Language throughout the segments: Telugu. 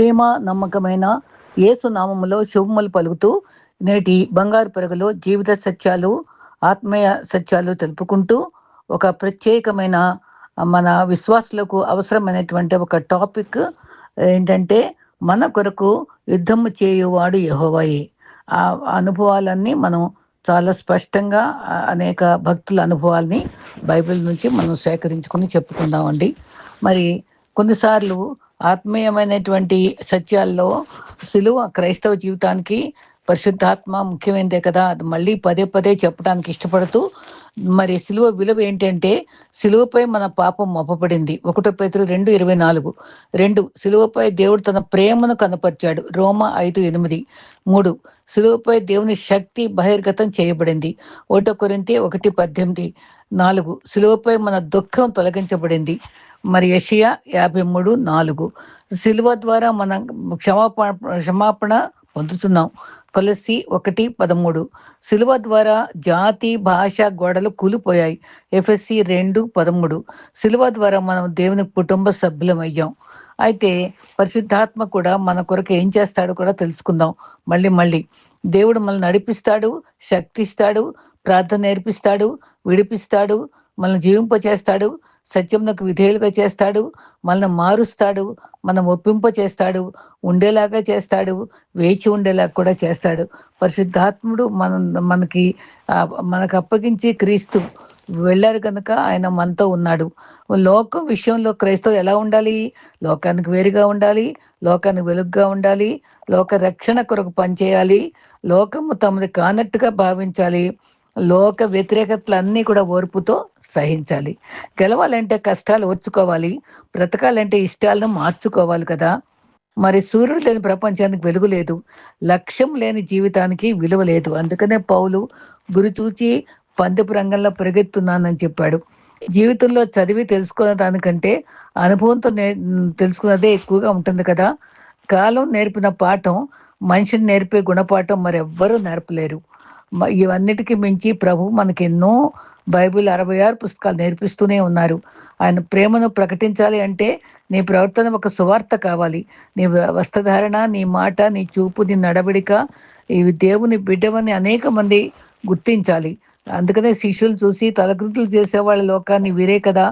ప్రేమ నమ్మకమైన యేసు నామములో శుభములు పలుకుతూ నేటి బంగారు పెరుగులో జీవిత సత్యాలు, ఆత్మీయ సత్యాలు తెలుపుకుంటూ ఒక ప్రత్యేకమైన మన విశ్వాసులకు అవసరమైనటువంటి ఒక టాపిక్ ఏంటంటే, మన కొరకు యుద్ధము చేయువాడు యెహోవాయే. ఆ అనుభవాలన్నీ మనం చాలా స్పష్టంగా అనేక భక్తుల అనుభవాల్ని బైబిల్ నుంచి మనం సేకరించుకొని చెప్పుకుందామండి. మరి కొన్నిసార్లు ఆత్మీయమైనటువంటి సత్యాల్లో సిలువ క్రైస్తవ జీవితానికి పరిశుద్ధాత్మ ముఖ్యమైనదే కదా! అది మళ్ళీ పదే పదే చెప్పడానికి ఇష్టపడుతూ, మరి సిలువ విలువ ఏంటంటే, సిలువపై మన పాపం మోపబడింది. 1 పేతురు 2:24. 2 సిలువపై దేవుడు తన ప్రేమను కనపరిచాడు. రోమా 5:8. 3 సిలువపై దేవుని శక్తి బహిర్గతం చేయబడింది. 1 కొరింథీ 1:18. 4 సిలువపై మన దుఃఖం తొలగించబడింది. మరి యెషయా 53:4 సిలువ ద్వారా మనం క్షమాపణ పొందుతున్నాం. కొలస్సీ 1:13 సిలువ ద్వారా జాతి భాష గోడలు కూలిపోయాయి. ఎఫెసీ 2:13 సిలువ ద్వారా మనం దేవుని కుటుంబ సభ్యులమయ్యాం. అయితే పరిశుద్ధాత్మ కూడా మన కొరకు ఏం చేస్తాడో కూడా తెలుసుకుందాం. మళ్ళీ దేవుడు మనల్ని నడిపిస్తాడు, శక్తిస్తాడు, ప్రార్థన నేర్పిస్తాడు, విడిపిస్తాడు, మనల్ని జీవింపచేస్తాడు, సత్యమునకు విధేయులుగా చేస్తాడు, మనల్ని మారుస్తాడు, మనం ఒప్పింప చేస్తాడు, ఉండేలాగా చేస్తాడు, వేచి ఉండేలాగా కూడా చేస్తాడు. పరిశుద్ధాత్ముడు మనకు అప్పగించి క్రీస్తు వెళ్ళారు కనుక ఆయన మనతో ఉన్నాడు. లోకం విషయంలో క్రైస్తవులు ఎలా ఉండాలి? లోకానికి వేరుగా ఉండాలి, లోకానికి వెలుగుగా ఉండాలి, లోక రక్షణ కొరకు పనిచేయాలి, లోకము తమది కానట్టుగా భావించాలి, లోక వ్యతిరేకతలన్నీ కూడా ఓర్పుతో సహించాలి. గెలవాలంటే కష్టాలు ఓర్చుకోవాలి, బ్రతకాలంటే ఇష్టాలను మార్చుకోవాలి కదా! మరి సూర్యుడు లేని ప్రపంచానికి వెలుగు లేదు, లక్ష్యం లేని జీవితానికి విలువ లేదు. అందుకనే పౌలు గురి చూచి పందెపు రంగంలో పరిగెత్తున్నానని చెప్పాడు. జీవితంలో చదివి తెలుసుకున్న దానికంటే అనుభవంతో తెలుసుకున్నదే ఎక్కువగా ఉంటుంది కదా. కాలం నేర్పిన పాఠం, మనిషిని నేర్పే గుణపాఠం మరెవ్వరూ నేర్పలేరు. ఇవన్నిటికీ మించి ప్రభు మనకి ఎన్నో బైబిల్ 66 పుస్తకాలు నేర్పిస్తూనే ఉన్నారు. ఆయన ప్రేమను ప్రకటించాలి అంటే నీ ప్రవర్తన ఒక సువార్త కావాలి. నీ వస్త్రధారణ, నీ మాట, నీ చూపు, నీ నడవడిక ఇవి దేవుని బిడ్డవని అనేక మంది గుర్తించాలి. అందుకనే శిష్యులు చూసి తలకృతులు చేసేవాళ్ళ లోకాన్ని వీరే కదా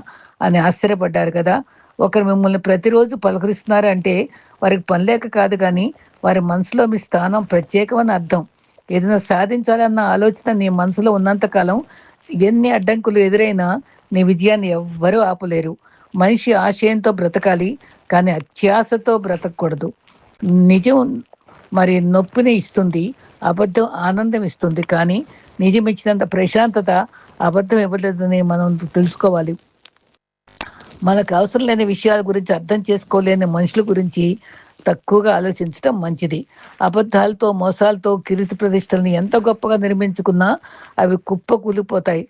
అని ఆశ్చర్యపడ్డారు కదా. ఒకరు మిమ్మల్ని ప్రతిరోజు పలకరిస్తున్నారు అంటే వారికి పని లేక కాదు, కానీ వారి మనసులో మీ స్థానం ప్రత్యేకమని అర్థం. ఏదైనా సాధించాలన్న ఆలోచన నీ మనసులో ఉన్నంతకాలం ఎన్ని అడ్డంకులు ఎదురైనా నీ విజయాన్ని ఎవ్వరూ ఆపలేరు. మనిషి ఆశయంతో బ్రతకాలి, కానీ అత్యాశతో బ్రతకూడదు. నిజం మరి నొప్పిని ఇస్తుంది, అబద్ధం ఆనందం ఇస్తుంది, కానీ నిజం ఇచ్చినంత ప్రశాంతత అబద్ధం ఇవ్వలేదని మనం తెలుసుకోవాలి. మనకు అవసరం లేని విషయాల గురించి అర్థం చేసుకోలేని మనుషుల గురించి తక్కువగా ఆలోచించడం మంచిది. అబద్ధాలతో, మోసాలతో కీర్తి ప్రతిష్టలను ఎంత గొప్పగా నిర్మించుకున్నా అవి కుప్ప కూలిపోతాయి.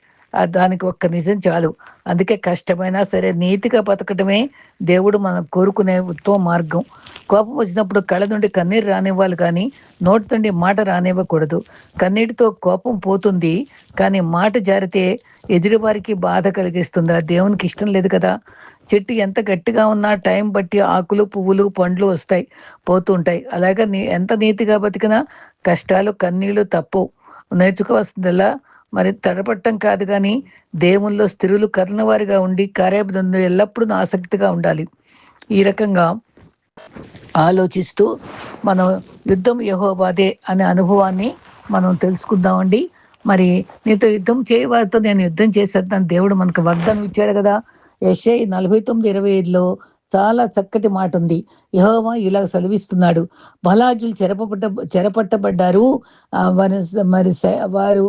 దానికి ఒక్క నిజం చాలు. అందుకే కష్టమైనా సరే నీతిగా బతకడమే దేవుడు మనం కోరుకునే ఉత్తమ మార్గం. కోపం వచ్చినప్పుడు కళ్ళ నుండి కన్నీరు రానివ్వాలి, కానీ నోటి నుండి మాట రానివ్వకూడదు. కన్నీటితో కోపం పోతుంది, కానీ మాట జారితే ఎదుటివారికి బాధ కలిగిస్తుంది. ఆ దేవునికి ఇష్టం లేదు కదా. చెట్టు ఎంత గట్టిగా ఉన్నా టైం బట్టి ఆకులు, పువ్వులు, పండ్లు వస్తాయి, పోతుంటాయి. అలాగే ఎంత నీతిగా బతికినా కష్టాలు, కన్నీళ్లు తప్పవు. నేర్చుకోవాల్సిందల్లా మరి తడపట్టం కాదు, కానీ దేవుల్లో స్థిరులు కర్ణవారిగా ఉండి కార్యబద్ధంలో ఎల్లప్పుడూ ఆసక్తిగా ఉండాలి. ఈ రకంగా ఆలోచిస్తూ మనం యుద్ధం యెహోవాదే అనే అనుభవాన్ని మనం తెలుసుకుందామండి. మరి నీతో యుద్ధం చేయవారితో నేను యుద్ధం చేసేద్దాను దేవుడు మనకు వాగ్దానం ఇచ్చాడు కదా. యెషయా 49:25లో చాలా చక్కటి మాట ఉంది. యెహోవా ఇలా సెలవిస్తున్నాడు, బలాఢ్యులు చెరపట్టబడ్డారు,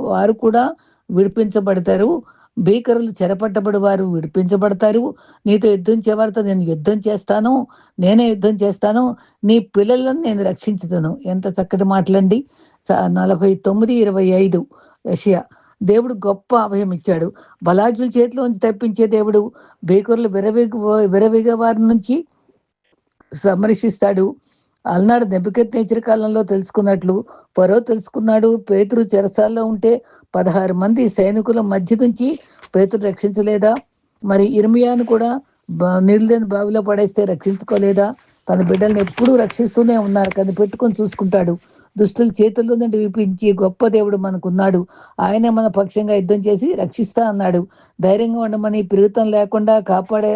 వారు కూడా విడిపించబడతారు. భీకరులు చెరపట్టబడి వారు విడిపించబడతారు. నీతో యుద్ధం చేయవారితో నేను యుద్ధం చేస్తాను, నేనే యుద్ధం చేస్తాను, నీ పిల్లలను నేను రక్షించుతాను. ఎంత చక్కటి మాటలండి. 49:25 యెషయా. దేవుడు గొప్ప అభయం ఇచ్చాడు. బలాఢ్యుల చేతిలోంచి తప్పించే దేవుడు. భీకరులు విరవిగ వారి నుంచి సంరక్షిస్తాడు. అలనాడు నెబుకద్నెజరు కాలంలో తెలుసుకున్నట్లు ఫరో తెలుసుకున్నాడు. పేతురు చెరసాల్లో ఉంటే 16 మంది సైనికుల మధ్య నుంచి పేతురు రక్షించలేదా? మరి ఇర్మియాను కూడా నీళ్ళు లేని బావిలో పడేస్తే రక్షించుకోలేదా? తన బిడ్డల్ని ఎప్పుడూ రక్షిస్తూనే ఉన్నారు, కనిపెట్టుకొని చూసుకుంటాడు. దుష్టుల చేతుల్లో నుండి విడిపించి గొప్ప దేవుడు మనకున్నాడు. ఆయనే మన పక్షంగా యుద్ధం చేసి రక్షిస్తా అన్నాడు. ధైర్యంగా ఉండమని, ప్రీతం లేకుండా కాపాడే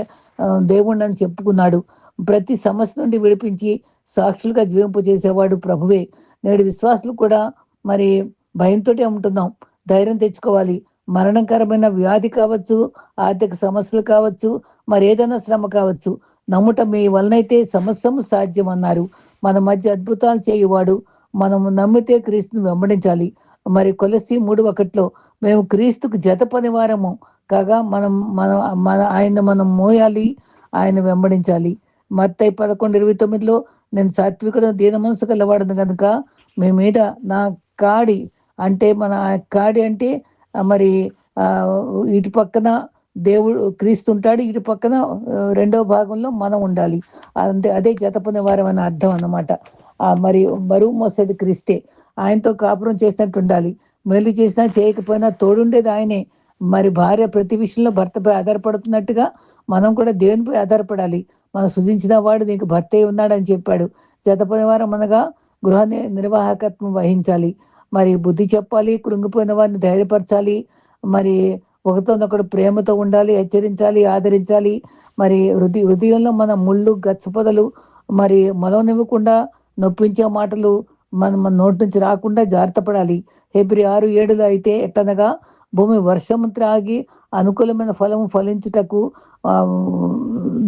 దేవుణ్ణని చెప్పుకున్నాడు. ప్రతి సమస్య నుండి విడిపించి సాక్షులుగా జీవింపు చేసేవాడు ప్రభువే. నేడు విశ్వాసులు కూడా మరి భయంతోటే ఉంటున్నాం. ధైర్యం తెచ్చుకోవాలి. మరణకరమైన వ్యాధి కావచ్చు, ఆర్థిక సమస్యలు కావచ్చు, మరి ఏదైనా శ్రమ కావచ్చు, నమ్ముట మీ వలనైతే సమస్తము సాధ్యం అన్నారు. మన మధ్య అద్భుతాలు చేయువాడు. మనము నమ్మితే క్రీస్తుని వెంబడించాలి. మరి కొలస్సీ 3:1 మేము క్రీస్తుకు జత పనివారము కాగా మనం మోయాలి, ఆయన వెంబడించాలి. మత్తయి 11:29 నేను సాత్వికుడు దీన మనసు గలవాడను కనుక మీ మీద నా కాడి అంటే మన కాడి అంటే మరి ఇటు పక్కన దేవుడు క్రీస్తు ఉంటాడు, ఇటు పక్కన రెండవ భాగంలో మనం ఉండాలి. అదే జతపని వారం అని అర్థం అన్నమాట. మరి బరువు మోసేది క్రీస్తే. ఆయనతో కాపురం చేసినట్టు ఉండాలి. మేలు చేసినా చేయకపోయినా తోడుండేది ఆయనే. మరి భార్య ప్రతి విషయంలో భర్తపై ఆధారపడుతున్నట్టుగా మనం కూడా దేవునిపై ఆధారపడాలి. మనం సృజించిన వాడు నీకు భర్తే ఉన్నాడని చెప్పాడు. జతపని వారం అనగా గృహ నిర్వాహకత్వం వహించాలి. మరి బుద్ధి చెప్పాలి, కృంగిపోయిన వారిని ధైర్యపరచాలి. మరి ఒకరితోనొకడు ప్రేమతో ఉండాలి, హెచ్చరించాలి, ఆదరించాలి. మరి హృదయంలో మన ముళ్ళు గచ్చపొదలు మరి మొలవనివ్వకుండా నొప్పించే మాటలు మన నోటి నుంచి రాకుండా జాగ్రత్త పడాలి. హెబ్రీ 6:7 అయితే ఎట్టనగా భూమి వర్షము త్రాగి అనుకూలమైన ఫలము ఫలించుటకు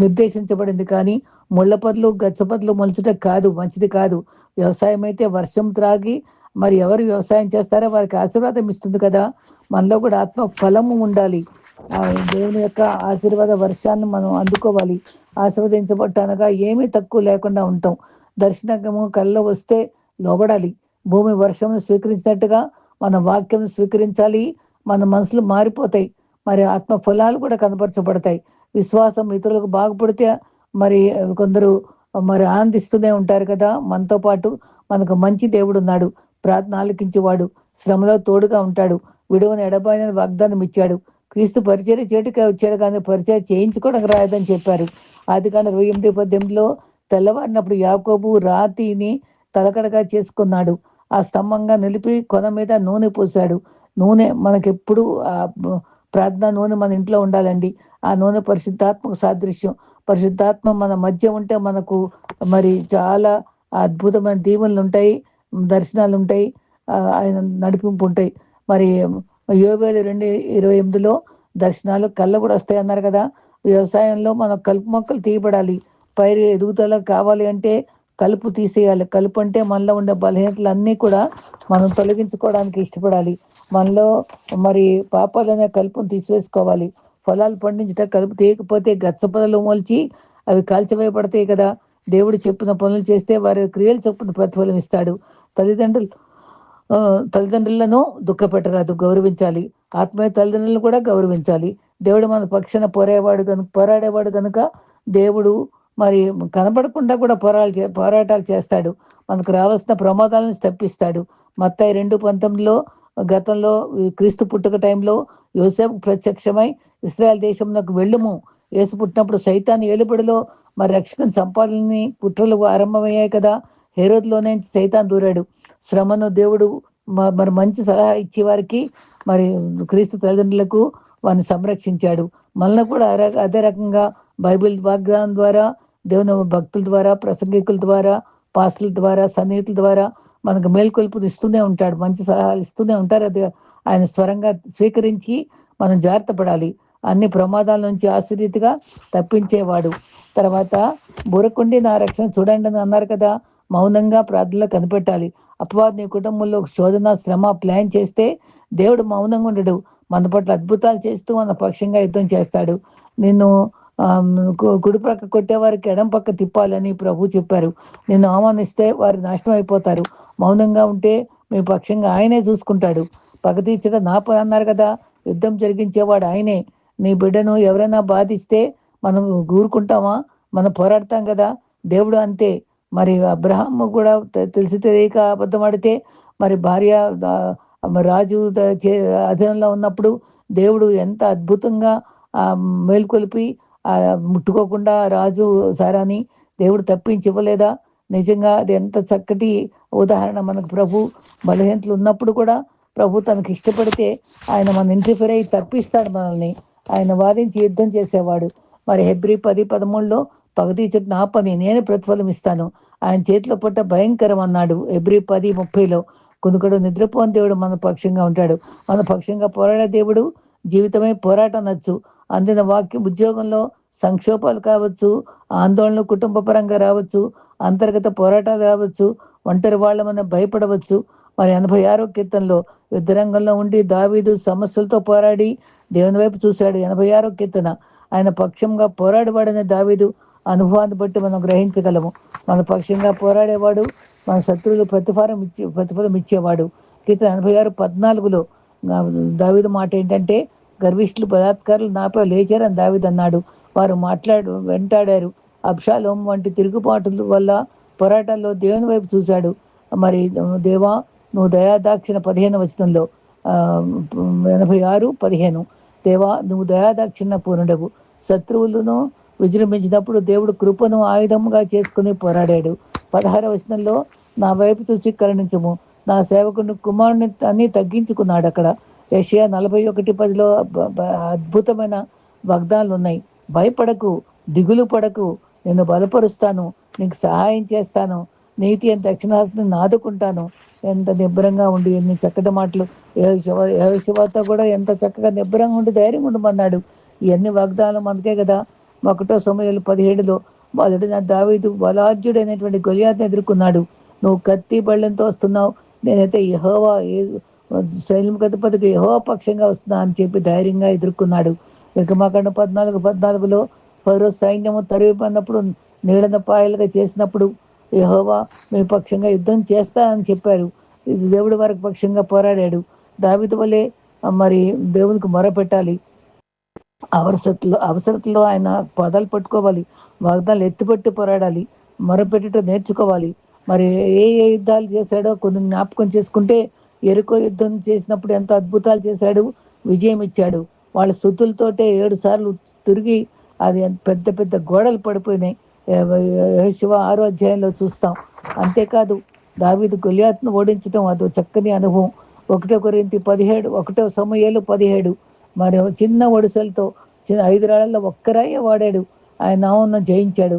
నిర్దేశించబడింది, కానీ ముళ్ళపొదలు గచ్చపొదలు మొలుచుటకు కాదు, మంచిది కాదు. వ్యవసాయం అయితే వర్షం త్రాగి మరి ఎవరు వ్యవసాయం చేస్తారో వారికి ఆశీర్వాదం ఇస్తుంది కదా. మనలో కూడా ఆత్మ ఫలము ఉండాలి. దేవుని యొక్క ఆశీర్వాద వర్షాన్ని మనం అందుకోవాలి. ఆశీర్వదించబట్టనగా ఏమీ తక్కువ లేకుండా ఉంటాం. దర్శనము కళ్ళలో వస్తే లోబడాలి. భూమి వర్షమును స్వీకరించినట్టుగా మన వాక్యం స్వీకరించాలి. మన మనసులు మారిపోతాయి. మరి ఆత్మ ఫలాలు కూడా కనపరచబడతాయి. విశ్వాసం ఇతరులకు బాగుపడితే మరి కొందరు మరి ఆనందిస్తూనే ఉంటారు కదా. మనతో పాటు మనకు మంచి దేవుడు ఉన్నాడు. ప్రార్థన ఆలకించేవాడు, శ్రమలో తోడుగా ఉంటాడు, విడువని ఎడబాయని వాగ్దానం ఇచ్చాడు. క్రీస్తు పరిచర్య చేటుగా వచ్చాడు, కానీ పరిచయం చేయించుకోవడానికి రాయదని చెప్పారు. ఆదికాండం 28:18 తెల్లవారినప్పుడు యాకోబు రాతిని తలకడగా చేసుకున్నాడు. ఆ స్తంభంగా నిలిపి కొన మీద నూనె పోసాడు. నూనె మనకెప్పుడు ప్రార్థన నూనె మన ఇంట్లో ఉండాలండి. ఆ నూనె పరిశుద్ధాత్మకు సాదృశ్యం. పరిశుద్ధాత్మ మన మధ్య ఉంటే మనకు మరి చాలా అద్భుతమైన దీవెనలు ఉంటాయి, దర్శనాలు ఉంటాయి, ఆయన నడిపింపు ఉంటాయి. మరి యోవేలు 2:28 దర్శనాలు కళ్ళ కూడా వస్తాయి అన్నారు కదా. వ్యవసాయంలో మనం కలుపు మొక్కలు తీయబడాలి. పైరు ఎదుగుదల కావాలి అంటే కలుపు తీసేయాలి. కలుపు అంటే మనలో ఉండే బలహీనతలు అన్నీ కూడా మనం తొలగించుకోవడానికి ఇష్టపడాలి. మనలో మరి పాపాలనే కలుపును తీసివేసుకోవాలి. ఫలాలు పండించట కలుపు తీయకపోతే గచ్చపొదలు మొలిచి అవి కాల్చివేయబడతాయి కదా. దేవుడు చెప్పిన పనులు చేస్తే వారి క్రియలు చొప్పున ప్రతిఫలం ఇస్తాడు. తల్లిదండ్రులు తల్లిదండ్రులను దుఃఖపెట్టరాదు, గౌరవించాలి. ఆత్మీయ తల్లిదండ్రులను కూడా గౌరవించాలి. దేవుడు మన పక్షాన పోరాడేవాడు కనుక దేవుడు మరి కనబడకుండా కూడా పోరాటాలు చేస్తాడు. మనకు రావాల్సిన ప్రమాదాల నుంచి తప్పిస్తాడు. మత్తయి 2:19 గతంలో క్రీస్తు పుట్టుక టైంలో యోసేపు ప్రత్యక్షమై ఇశ్రాయేల్ దేశంలోకి వెళ్ళుము. యేసు పుట్టినప్పుడు సైతాను ఏలుబడిలో మరి రక్షకుని చంపాలని కుట్రలు ఆరంభమయ్యాయి కదా. హేరోదులోనే సైతాన్ దూరాడు. శ్రమను దేవుడు మరి మంచి సలహా ఇచ్చే వారికి మరి క్రీస్తు తల్లిదండ్రులకు వారిని సంరక్షించాడు. మనల్ని కూడా అదే రకంగా బైబిల్ వాగ్దానం ద్వారా, దేవుని భక్తుల ద్వారా, ప్రసంగికుల ద్వారా, పాస్టుల ద్వారా, సన్నిహితుల ద్వారా మనకు మేల్కొల్పులు ఇస్తూనే ఉంటాడు, మంచి సలహాలు ఇస్తూనే ఉంటారు. అది ఆయన స్వరంగా స్వీకరించి మనం జాగ్రత్త పడాలి. అన్ని ప్రమాదాల నుంచి ఆశ్చర్యతగా తప్పించేవాడు. తర్వాత బురకుండి నా రక్షణ చూడండి అని అన్నారు కదా. మౌనంగా ప్రార్థనలో కనిపెట్టాలి. అపవాది నీ కుటుంబంలో శోధన, శ్రమ ప్లాన్ చేస్తే దేవుడు మౌనంగా ఉండడు. మన పట్ల అద్భుతాలు చేస్తూ మన పక్షంగా యుద్ధం చేస్తాడు. నిన్ను కుడి పక్క కొట్టేవారికి ఎడం పక్క తిప్పాలని ప్రభు చెప్పారు. నిన్ను అవమానిస్తే వారు నాశనం అయిపోతారు. మౌనంగా ఉంటే మీ పక్షంగా ఆయనే చూసుకుంటాడు. పగ తీర్చడం నా పని అన్నారు కదా. యుద్ధం జరిగించేవాడు ఆయనే. నీ బిడ్డను ఎవరైనా బాధిస్తే మనం ఊరుకుంటామా? మనం పోరాడతాం కదా. దేవుడు అంతే. మరి అబ్రహాం కూడా తెలిసి తెలియక అబద్ధం ఆడితే మరి భార్య రాజు అధీనంలో ఉన్నప్పుడు దేవుడు ఎంత అద్భుతంగా మేల్కొల్పి ముట్టుకోకుండా రాజు సారాని దేవుడు తప్పించి ఇవ్వలేదా? నిజంగా అది ఎంత చక్కటి ఉదాహరణ. మనకు ప్రభు బలహీనతలు ఉన్నప్పుడు కూడా ప్రభు తనకి ఇష్టపడితే ఆయన మన ఇంటర్ఫియర్ అయ్యి తప్పిస్తాడు మనల్ని. ఆయన వాదించి యుద్ధం చేసేవాడు. మరి హెబ్రీ 10:13లో పగతీర్చుట నా పని, నేను ప్రతిఫలం ఇస్తాను, ఆయన చేతిలో పట్ట భయంకరం అన్నాడు. హెబ్రీ 10:30లో కునుకడు నిద్రపోని దేవుడు మన పక్షంగా ఉంటాడు. మన పక్షంగా పోరాడే దేవుడు. జీవితమే పోరాటం నచ్చు. అందిన వాక్యం ఉద్యోగంలో సంక్షోభాలు కావచ్చు, ఆందోళనలు కుటుంబ పరంగా రావచ్చు, అంతర్గత పోరాటాలు రావచ్చు, ఒంటరి వాళ్ళ మనం భయపడవచ్చు. మరి 86వ కీర్తనలో యుద్ధరంగంలో ఉండి దావీదు సమస్యలతో పోరాడి దేవుని వైపు చూశాడు. 86వ కీర్తన ఆయన పక్షంగా పోరాడేవాడనే దావీదు అనుభవాన్ని బట్టి మనం గ్రహించగలము. మన పక్షంగా పోరాడేవాడు, మన శత్రువులు ప్రతిఫలం ఇచ్చేవాడు. కీర్తన 86:14లో దావీదు మాట ఏంటంటే, గర్విష్ఠులు బలాత్కారులు నాపై లేచారని దావీదు అన్నాడు. వారు వెంటాడారు. అబ్షాలోం వంటి తిరుగుబాటుల వల్ల పోరాటాల్లో దేవుని వైపు చూశాడు. మరి దేవా నువ్వు దయాదాక్షిణ 15 వచనంలో 86:15 దేవా నువ్వు దయాదాక్షిణ పూర్ణుడవు. శత్రువులను విజృంభించినప్పుడు దేవుడు కృపను ఆయుధముగా చేసుకుని పోరాడాడు. 16వ వచనంలో నా వైపు చూసి కరుణించము, నా సేవకుని కుమారుని అన్ని తగ్గించుకున్నాడు. అక్కడ యెషయా 41:10లో అద్భుతమైన వాగ్దానాలు ఉన్నాయి. భయపడకు, దిగులు పడకు, నేను బలపరుస్తాను, నీకు సహాయం చేస్తాను, నీతి అని దక్షిణాస్తిని ఆదుకుంటాను. ఎంత నిబ్బరంగా ఉండి ఎన్ని చక్కటి మాటలు. యెహోషువతో కూడా ఎంత చక్కగా నిబ్బరంగా ఉండి ధైర్యంగా ఉండమన్నాడు. ఇవన్నీ వాగ్దానాలు మనకే కదా. 1 సమూయేలు 17లో మొదటిన దావీదు బలార్జుడైనటువంటి గొలియాతును ఎదుర్కొన్నాడు. నువ్వు కత్తి బళ్ళెంతో వస్తున్నావు, నేనైతే యెహోవా సైన్యముఖధిపతికి యెహోవా పక్షంగా వస్తున్నా అని చెప్పి ధైర్యంగా ఎదుర్కొన్నాడు. నిర్గమాకాండం 14:14లో ఫరో సైన్యము తరిమిపడినప్పుడు నీడన పాయలుగా చేసినప్పుడు యెహోవా మీ పక్షంగా యుద్ధం చేస్తా అని చెప్పారు. ఇది దేవుడి వారికి పక్షంగా పోరాడాడు. దావీదు వలె మరి దేవునికి మొరపెట్టాలి. అవసరతలో ఆయన పదాలు పట్టుకోవాలి. వాగ్దానాలు ఎత్తిపట్టి పోరాడాలి. మొరపెట్టుట నేర్చుకోవాలి. మరి ఏ ఏ యుద్ధాలు చేశాడో కొన్ని జ్ఞాపకం చేసుకుంటే, ఎరుకో యుద్ధం చేసినప్పుడు ఎంత అద్భుతాలు చేశాడు, విజయం ఇచ్చాడు. వాళ్ళ స్తుతులతోటే 7 సార్లు తిరిగి అది పెద్ద పెద్ద గోడలు పడిపోయినాయి. యెహోషువ 6వ అధ్యాయంలో చూస్తాం. అంతేకాదు దావీదు గొలియాతును ఓడించడం అదో చక్కని అనుభవం. 1 సమూయేలు 17 మరి చిన్న ఒడిసెలతో 5 రాళ్లలో ఒక్కరాయే వాడాడు. ఆయన నామమున జయించాడు,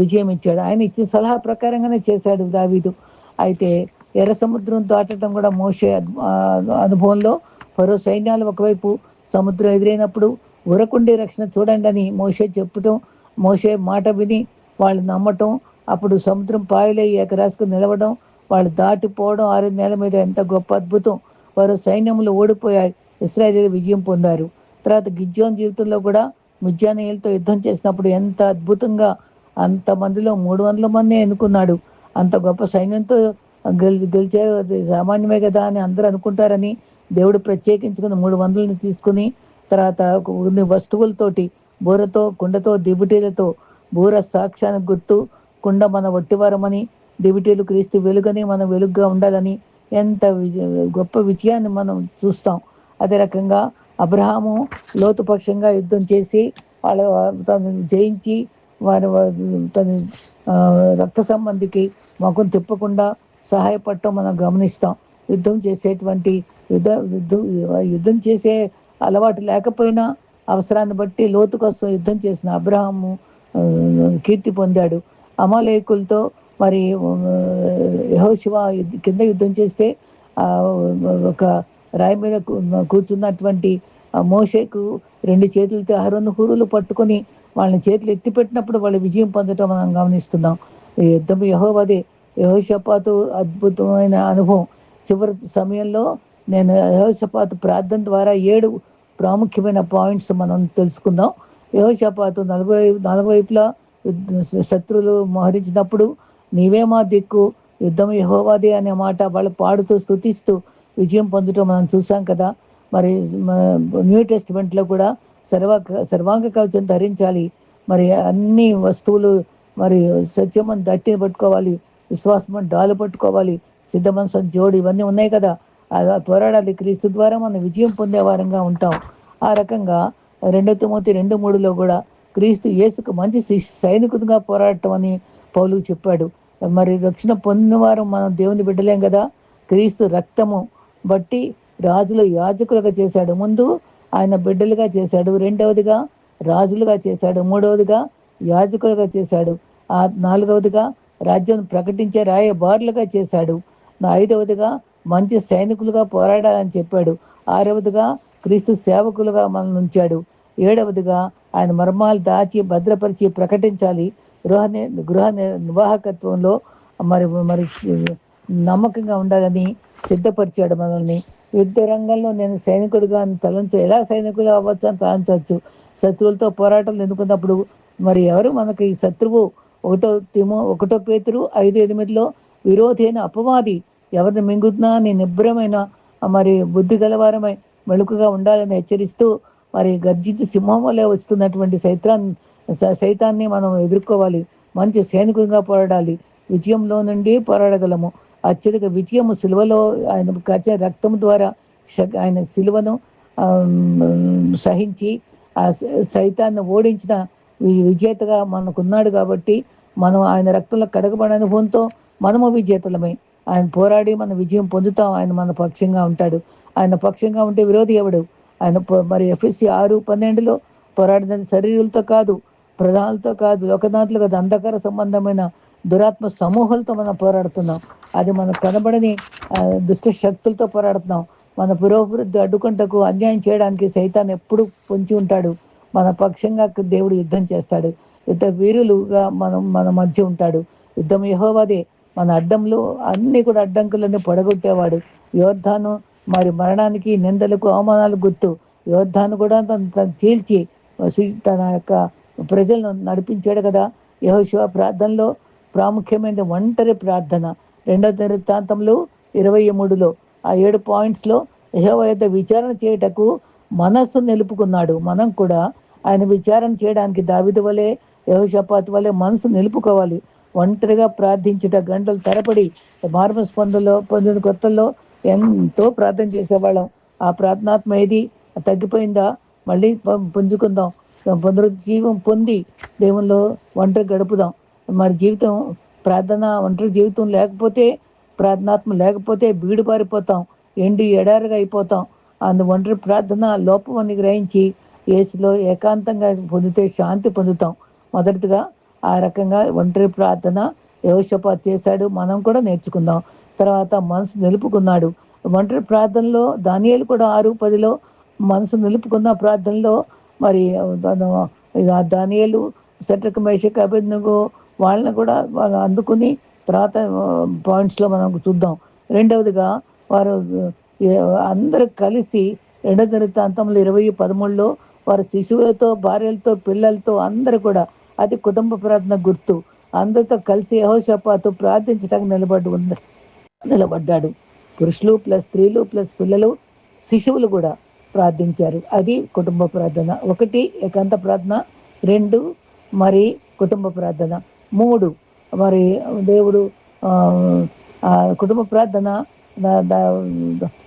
విజయం ఇచ్చాడు. ఆయన ఇచ్చిన సలహా ప్రకారంగానే చేశాడు దావీదు. అయితే ఎర్ర సముద్రం దాటడం కూడా మోషే అనుభవంలో ఫరో సైన్యాలు ఒకవైపు, సముద్రం ఎదురైనప్పుడు ఉరకుండి రక్షణ చూడండి అని మోషే చెప్పటం, మోషే మాట విని వాళ్ళు నమ్మటం, అప్పుడు సముద్రం పాయలై ఏకరాశిగా నిలవడం, వాళ్ళు దాటిపోవడం 6 నెలల మీద ఎంత గొప్ప అద్భుతం. వారు సైన్యములు ఓడిపోయాయి, ఇశ్రాయేలీయులు విజయం పొందారు. తర్వాత గిద్యోను జీవితంలో కూడా మిద్యానీయులతో యుద్ధం చేసినప్పుడు ఎంత అద్భుతంగా అంతమందిలో 300 మంది ఎన్నుకున్నాడు. అంత గొప్ప సైన్యంతో గెలిచారు, అది సామాన్యమే కదా అని అందరూ అనుకుంటారని దేవుడు ప్రత్యేకించుకుని 300ని తీసుకుని, తర్వాత కొన్ని వస్తువులతోటి బూరతో, కుండతో, దివిటీలతో, బూర సాక్ష్యానికి గుర్తు, కుండ మన వట్టివారమని, దివిటీలు క్రీస్తు వెలుగని మనం వెలుగుగా ఉండాలని ఎంత గొప్ప విజయాన్ని మనం చూస్తాం. అదే రకంగా అబ్రహాము లోతు పక్షంగా యుద్ధం చేసి తను జయించి తన రక్త సంబంధికి ముఖం తిప్పకుండా సహాయపడటం మనం గమనిస్తాం. యుద్ధం చేసేటువంటి యుద్ధం చేసే అలవాటు లేకపోయినా అవసరాన్ని బట్టి లోతు కోసం యుద్ధం చేసిన అబ్రహాము కీర్తి పొందాడు. అమాలేకులతో మరి యెహోషువ కింద యుద్ధం చేస్తే ఒక రాయి మీద కూర్చున్నటువంటి మోషేకు 2 చేతులతో అహరోను హూరులు పట్టుకొని వాళ్ళని చేతులు ఎత్తిపెట్టినప్పుడు వాళ్ళు విజయం పొందటం మనం గమనిస్తున్నాం. ఈ యుద్ధం యెహోవాదే. యెహోషాపాతు అద్భుతమైన అనుభవం. చివరి సమయంలో నేను యెహోషాపాతు ప్రార్థన ద్వారా 7 ప్రాముఖ్యమైన పాయింట్స్ మనం తెలుసుకుందాం. యెహోషాపాతు నలువైపులా శత్రువులు మోహరించినప్పుడు నీవే మా దిక్కు, యుద్ధం యెహోవాదే అనే మాట వాళ్ళు పాడుతూ స్తుతిస్తూ విజయం పొందటం మనం చూసాం కదా. మరి న్యూ టెస్టిమెంట్లో కూడా సర్వాంగ కవచం ధరించాలి. మరి అన్ని వస్తువులు, మరి సత్యమని దట్టిని పట్టుకోవాలి, విశ్వాసమని డాలు పట్టుకోవాలి, సిద్ధ మనసు జోడు, ఇవన్నీ ఉన్నాయి కదా. అలా పోరాడాలి. క్రీస్తు ద్వారా మనం విజయం పొందే వారంగా ఉంటాం. ఆ రకంగా 2 తిమోతి 2:3లో కూడా క్రీస్తు యేసుకు మంచి సైనికుడిగా పోరాడటం అని పౌలు చెప్పాడు. మరి రక్షణ పొందిన వారు మనం దేవుని బిడ్డలేం కదా. క్రీస్తు రక్తము బట్టి రాజులు యాజకులుగా చేశాడు. ముందు ఆయన బిడ్డలుగా చేశాడు, రెండవదిగా రాజులుగా చేశాడు, మూడవదిగా యాజకులుగా చేశాడు, నాలుగవదిగా రాజ్యం ప్రకటించే రాయబారులుగా చేశాడు, ఐదవదిగా మంచి సైనికులుగా పోరాడాలని చెప్పాడు, ఆరవదిగా క్రీస్తు సేవకులుగా మనల్ని ఉంచాడు, ఏడవదిగా ఆయన మర్మాలు దాచి భద్రపరిచి ప్రకటించాలి. గృహ నిర్వాహకత్వంలో మరి మరి నమ్మకంగా ఉండాలని సిద్ధపరిచాడు మనల్ని. యుద్ధ రంగంలో నేను సైనికుడిగా ఎలా సైనికులు అవ్వచ్చు అని తలంచవచ్చు. శత్రువులతో పోరాటాలు ఎన్నుకున్నప్పుడు మరి ఎవరు మనకి శత్రువు? 1 పేతురు 5:8 విరోధి అయిన అపవాది ఎవరిని మింగుతున్నా నీ నిబ్రమైన మరి బుద్ధి గలవారమై మెళుకుగా ఉండాలని హెచ్చరిస్తూ మరి గర్జించి సింహం వలె వస్తున్నటువంటి సైతాన్ని మనం ఎదుర్కోవాలి. మంచి సైనికుడిగా పోరాడాలి. విజయంలో నుండి పోరాడగలము. అత్యధిక విజయము సిలువలో ఆయన కచ్చే రక్తం ద్వారా ఆయన సిలువను సహించి ఆ సైతాన్ని ఓడించిన విజేతగా మనకున్నాడు. కాబట్టి మనం ఆయన రక్తంలో కడగబడిన అనుభవంతో మనము విజేతలమై ఆయన పోరాడి మన విజయం పొందుతాం. ఆయన మన పక్షంగా ఉంటాడు. ఆయన పక్షంగా ఉంటే విరోధి ఎవడు? ఆయన మరి ఎఫ్ఎస్సి 6:12 పోరాడినది శరీరులతో కాదు, ప్రధానులతో కాదు, లోకనాథులు కాదు, అంధకార సంబంధమైన దురాత్మ సమూహాలతో మనం పోరాడుతున్నాం. అది మనకు కనబడని దుష్ట శక్తులతో పోరాడుతున్నాం. మన పురోభివృద్ధి అడ్డుకుంటకు అన్యాయం చేయడానికి సైతాన్ని ఎప్పుడు పొంచి ఉంటాడు. మన పక్షంగా దేవుడు యుద్ధం చేస్తాడు. యుద్ధ వీరులుగా మన మధ్య ఉంటాడు. యుద్ధం యెహోవాదే. మన అడ్డంలో అన్నీ కూడా అడ్డంకులన్నీ పొడగొట్టేవాడు. యోర్దాను మరి మరణానికి నిందలకు అవమానాలకు గుర్తు. యోర్దాను కూడా తను చీల్చి తన యొక్క ప్రజలను నడిపించాడు కదా. యెహోషువ ప్రార్థనలో ప్రాముఖ్యమైనది ఒంటరి ప్రార్థన. 2వ దినవృత్తాంతములు 23లో ఆ 7 పాయింట్స్లో యెహోవా యొద్ద విచారణ చేయుటకు మనస్సు నిలుపుకున్నాడు. మనం కూడా ఆయన విచారణ చేయడానికి దావీదు వలె, యెహోషాపాతు వలె మనసు నిలుపుకోవాలి. ఒంటరిగా ప్రార్థించుట గంటలు తరబడి మార్మస్ పొందిన కొత్తల్లో ఎంతో ప్రార్థన చేసేవాళ్ళం. ఆ ప్రార్థనాత్మ ఏది తగ్గిపోయిందా? మళ్ళీ పుంజుకుందాం. పునరుజ్జీవం పొంది దేవుల్లో ఒంటరి గడుపుదాం. మరి జీవితం ప్రార్థన ఒంటరి జీవితం లేకపోతే, ప్రార్థనాత్మ లేకపోతే బీడుబారిపోతాం, ఎండి ఎడారుగా అయిపోతాం. ఒంటరి ప్రార్థన లోపం అని గ్రహించి యేసులో ఏకాంతంగా పొందితే శాంతి పొందుతాం. మొదటిగా ఆ రకంగా ఒంటరి ప్రార్థన యెహోషాపాతు చేశాడు. మనం కూడా నేర్చుకుందాం. తర్వాత మనసు నిలుపుకున్నాడు. ఒంటరి ప్రార్థనలో దానియేలు కూడా 6:10 మనసు నిలుపుకున్న ప్రార్థనలో మరి దానియేలు, శద్రకు, మేషకు, అబేద్నెగో వాళ్ళని కూడా వాళ్ళు అందుకుని తర్వాత పాయింట్స్లో మనం చూద్దాం. రెండవదిగా వారు అందరూ కలిసి 2వ దినవృత్తాంతంలో 20:13 వారు శిశువులతో, భార్యలతో, పిల్లలతో అందరూ కూడా, అది కుటుంబ ప్రార్థన గుర్తు. అందరితో కలిసి యెహోషాపాతు ప్రార్థించడానికి నిలబడ్డాడు. పురుషులు ప్లస్ స్త్రీలు ప్లస్ పిల్లలు, శిశువులు కూడా ప్రార్థించారు. అది కుటుంబ ప్రార్థన. 1 ఏకాంత ప్రార్థన, 2 మరి కుటుంబ ప్రార్థన, 3 మరి దేవుడు కుటుంబ ప్రార్థన.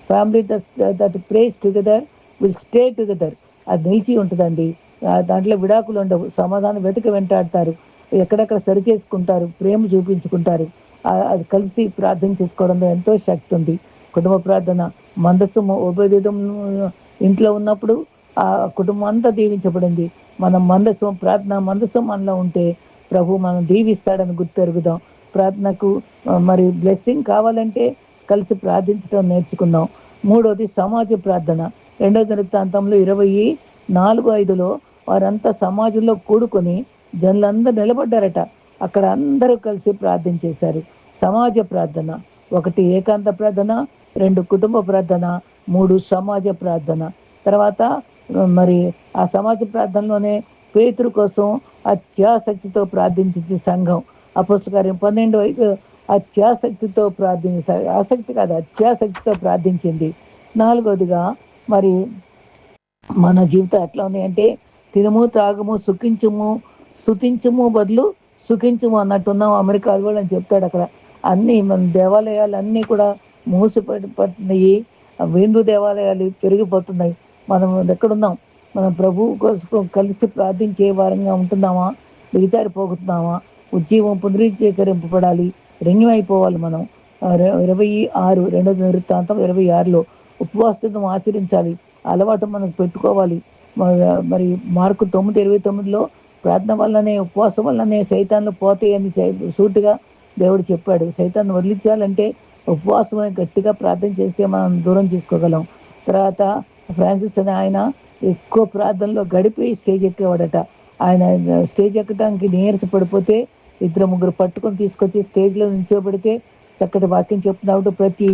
Family that praise together will stay together. అది నిలిచి ఉంటుందండి. దాంట్లో విడాకులు ఉండవు. సమాధానం వెతికి వెంటాడతారు, ఎక్కడెక్కడ సరి చేసుకుంటారు, ప్రేమ చూపించుకుంటారు. అది కలిసి ప్రార్థన చేసుకోవడంలో ఎంతో శక్తి ఉంది. కుటుంబ ప్రార్థన. మందస్సు ఉపదేశం ఇంట్లో ఉన్నప్పుడు ఆ కుటుంబం అంతా దీవించబడింది. మనం ప్రార్థన మందస్సు మనలో ఉంటే ప్రభు మనం దీవిస్తాడని గుర్తెరుగుదాం. ప్రార్థనకు మరి బ్లెస్సింగ్ కావాలంటే కలిసి ప్రార్థించడం నేర్చుకుందాం. 3వది సమాజ ప్రార్థన. 2వ దినవృత్తాంతంలో 24:5 వారంతా సమాజంలో కూడుకొని జనులందరూ నిలబడ్డారట. అక్కడ అందరూ కలిసి ప్రార్థన చేశారు. సమాజ ప్రార్థన. 1 ఏకాంత ప్రార్థన, 2 కుటుంబ ప్రార్థన, 3 సమాజ ప్రార్థన. తర్వాత మరి ఆ సమాజ ప్రార్థనలోనే పేతురు కోసం అత్యాసక్తితో ప్రార్థించింది సంఘం. అపోస్తలుల కార్యం 12:5 అత్యాసక్తితో ప్రార్థించింది. ఆసక్తి కాదు, అత్యాసక్తితో ప్రార్థించింది. 4వదిగా మరి మన జీవితం ఎట్లా ఉంది అంటే, తినము, త్రాగము, సుఖించుము, స్తుతించుము బదులు సుఖించుము అన్నట్టున్నాం. అమెరికా వాళ్ళు అని చెప్తాడు అక్కడ. అన్నీ మన దేవాలయాలు అన్నీ కూడా మూసిపడిపోతున్నాయి. హిందూ దేవాలయాలు పెరిగిపోతున్నాయి. మనం ఎక్కడున్నాం? మనం ప్రభువు కోసం కలిసి ప్రార్థించే వారంగా ఉంటున్నామా, దిగజారిపోతున్నామా? ఉజ్జీవం పునరుజ్జీకరింపబడాలి, రెన్యూ అయిపోవాలి మనం. 26 రెండో దినవృత్తాంతం 26లో ఉపవాసం ఆచరించాలి, అలవాటు మనకు పెట్టుకోవాలి. మరి మార్కు 9:29లో ప్రార్థన వల్లనే, ఉపవాసం వల్లనే సైతాన్లు పోతాయని సూటిగా దేవుడు చెప్పాడు. సైతాన్ని వదిలించాలంటే ఉపవాసమే, గట్టిగా ప్రార్థన చేస్తే మనం దూరం చేసుకోగలం. తర్వాత ఫ్రాన్సిస్ అనే ఆయన ఎక్కువ ప్రార్థనలో గడిపి స్టేజ్ ఎక్కేవాడట. ఆయన స్టేజ్ ఎక్కడానికి నీరస పడిపోతే ఇద్దరు ముగ్గురు పట్టుకొని తీసుకొచ్చి స్టేజ్లో నిల్చోబెడితే చక్కటి వాక్యం చెప్తున్నప్పుడు ప్రతి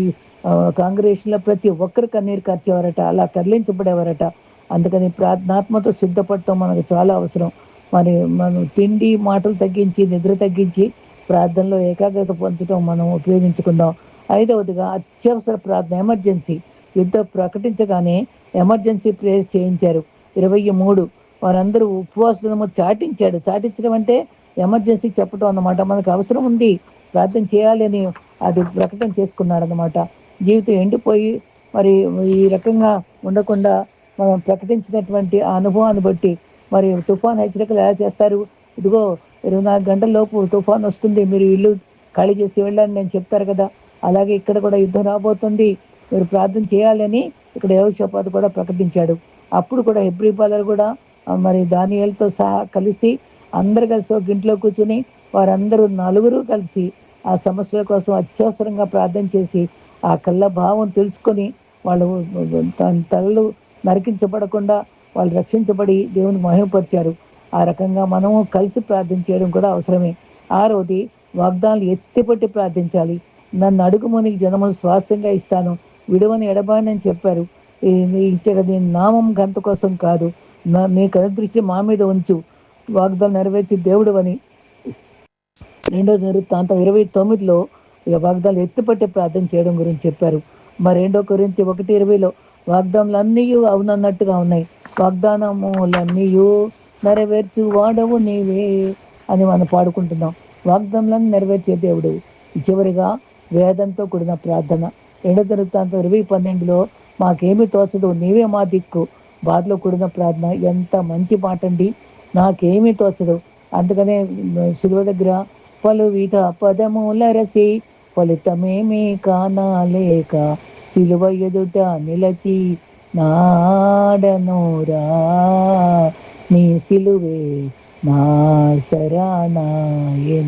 కాంగ్రెగేషన్లో ప్రతి ఒక్కరు కన్నీరు కార్చేవారట, అలా కదిలించబడేవారట. అందుకని ప్రార్థనాత్మతో సిద్ధపడటం మనకు చాలా అవసరం. మరి మనం తిండి మాటలు తగ్గించి, నిద్ర తగ్గించి ప్రార్థనలో ఏకాగ్రత పొందడం మనం ఉపయోగించుకుందాం. 5వదిగా అత్యవసర ప్రార్థన, ఎమర్జెన్సీ. యుద్ధం ప్రకటించగానే ఎమర్జెన్సీ ప్రేయర్ చేయించారు. 23 వారందరూ ఉపవాసము చాటించడం అంటే ఎమర్జెన్సీ చెప్పడం అన్నమాట. మనకు అవసరం ఉంది, ప్రార్థన చేయాలని అది ప్రకటన చేసుకున్నాడు అన్నమాట. జీవితం ఎండిపోయి మరి ఈ రకంగా ఉండకుండా మనం ప్రకటించినటువంటి ఆ అనుభవాన్ని బట్టి మరి తుఫాన్ హెచ్చరికలు ఎలా చేస్తారు? ఇదిగో 24 గంటల లోపు తుఫాన్ వస్తుంది, మీరు ఇల్లు ఖాళీ చేసి వెళ్ళని నేను చెప్తారు కదా. అలాగే ఇక్కడ కూడా యుద్ధం రాబోతుంది, మీరు ప్రార్థన చేయాలని ఇక్కడ యెహోషాపాతు కూడా ప్రకటించాడు. అప్పుడు కూడా హెబ్రీ బాలరు కూడా మరి దానియేలుతో సహా కలిసి అందరు కలిసి ఒక ఇంట్లో కూర్చుని వారందరూ నలుగురు కలిసి ఆ సమస్యల కోసం అత్యవసరంగా ప్రార్థన చేసి ఆ కళ్ళ భావం తెలుసుకొని వాళ్ళు తలలు నరికించబడకుండా వాళ్ళు రక్షించబడి దేవుని మహిమపరిచారు. ఆ రకంగా మనము కలిసి ప్రార్థన చేయడం కూడా అవసరమే. 6వది వాగ్దానాలు ఎత్తిపట్టి ప్రార్థించాలి. నన్ను అడుగుము నీకు జనములు స్వాస్థ్యంగా ఇస్తాను, విడువని ఎడబానని చెప్పారు. ఇచ్చట నీ నామం గంత కోసం కాదు, నీ కనుదృష్టి మా మీద ఉంచు, వాగ్దానం నెరవేర్చి దేవుడు అని 2వ దినవృత్తాంతం 29లో ఇక వాగ్దానాలు ఎత్తిపట్టి ప్రార్థన చేయడం గురించి చెప్పారు. మరి 2 కొరింథీ 1:20లో వాగ్దానాలన్నీ అవునన్నట్టుగా ఉన్నాయి. వాగ్దానములన్నీ నెరవేర్చు వాడవు నీవే అని మనం పాడుకుంటున్నాం. వాగ్దానాలను నెరవేర్చే దేవుడు. చివరిగా వేదంతో కూడిన ప్రార్థన. 2వ దినవృత్తాంతం 20:12లో మాకేమీ తోచదు, నీవే మా దిక్కు, బాధలో కూడిన ప్రార్థన. ఎంత మంచి మాట అండి, నాకేమీ తోచదు. అందుకనే శిలువ దగ్గర పలువిధ పదములరసి ఫలితమేమీ కానాలేక శిలువ ఎదుట నిలచి నాడనోరా, నీ సిలువే నా శరణాయెనోరా.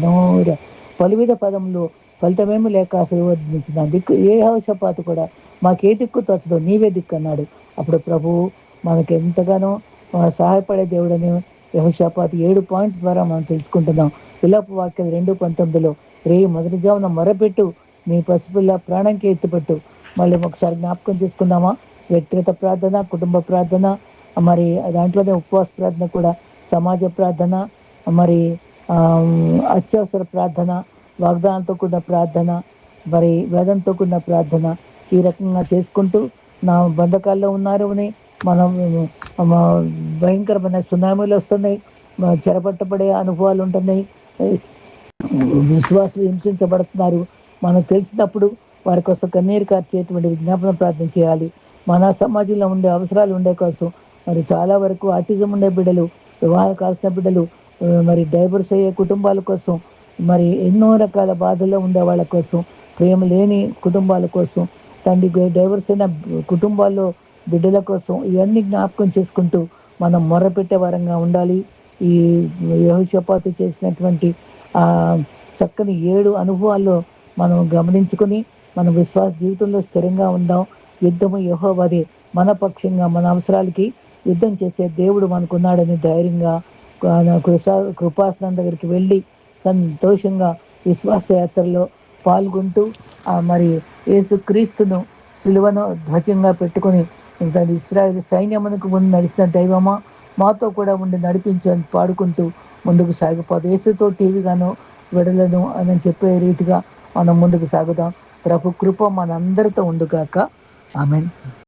పలువిధ పదములు ఫలితమేమి లేక ఆశీర్వదించిన దిక్కు ఏ యెహోషాపాతు కూడా మాకే దిక్కు తోచదు, నీవే దిక్కు అన్నాడు. అప్పుడు ప్రభువు మనకు ఎంతగానో సహాయపడే దేవుడని యెహోషాపాతు 7 పాయింట్స్ ద్వారా మనం తెలుసుకుంటున్నాం. విలాప వాక్యాలు 2:19లో మొదటి జామున మొరపెట్టు, నీ పసిపిల్ల ప్రాణంకి ఎత్తిపెట్టు. మళ్ళీ ఒకసారి జ్ఞాపకం చేసుకుందామా? వ్యక్తిగత ప్రార్థన, కుటుంబ ప్రార్థన, మరి దాంట్లోనే ఉపవాస ప్రార్థన కూడా, సమాజ ప్రార్థన, మరి అత్యవసర ప్రార్థన, వాగ్దానంతో కూడిన ప్రార్థన, మరి వేదంతో కూడిన ప్రార్థన. ఈ రకంగా చేసుకుంటూ నా బంధకాల్లో ఉన్నారు అని మనం భయంకరమైన సునామీలు వస్తున్నాయి, చెరపట్టబడే అనుభవాలు ఉంటున్నాయి, విశ్వాసులు హింసించబడుతున్నారు. మనకు తెలిసినప్పుడు వారి కోసం కన్నీరు కార్చేటువంటి విజ్ఞాపన ప్రార్థన చేయాలి. మన సమాజంలో ఉండే అవసరాలు ఉండే కోసం, మరి చాలా వరకు ఆటిజం ఉండే బిడ్డలు, వివాహం కావాల్సిన బిడ్డలు, మరి డైవర్స్ అయ్యే కుటుంబాల కోసం, మరి ఎన్నో రకాల బాధల్లో ఉండే వాళ్ళ కోసం, ప్రేమ లేని కుటుంబాల కోసం, తండ్రి డైవర్స్ అయిన కుటుంబాల్లో బిడ్డల కోసం, ఇవన్నీ జ్ఞాపకం చేసుకుంటూ మనం మొర్రపెట్టే వారంగా ఉండాలి. ఈ యెహోషాపాతు చేసినటువంటి చక్కని 7 అనుభవాల్లో మనం గమనించుకొని మన విశ్వాస జీవితంలో స్థిరంగా ఉందాం. యుద్ధము యెహోవాదే, మన పక్షంగా మన అవసరాలకి యుద్ధం చేసే దేవుడు మనకున్నాడని ధైర్యంగా కృపాసనం దగ్గరికి వెళ్ళి సంతోషంగా విశ్వాస యాత్రలో పాల్గొంటూ మరి యేసుక్రీస్తును సిలువను ధ్వజంగా పెట్టుకొని దాని ఇశ్రాయేలు సైన్యమునకు ముందు నడిచిన దైవమా, మాతో కూడా ఉండి నడిపించని పాడుకుంటూ ముందుకు సాగిపోదు. యేసుతో టీవీగాను విడలను అని చెప్పే రీతిగా మనం ముందుకు సాగుదాం. ప్రభు కృప మనందరితో ఉండుగాక. ఆమేన్.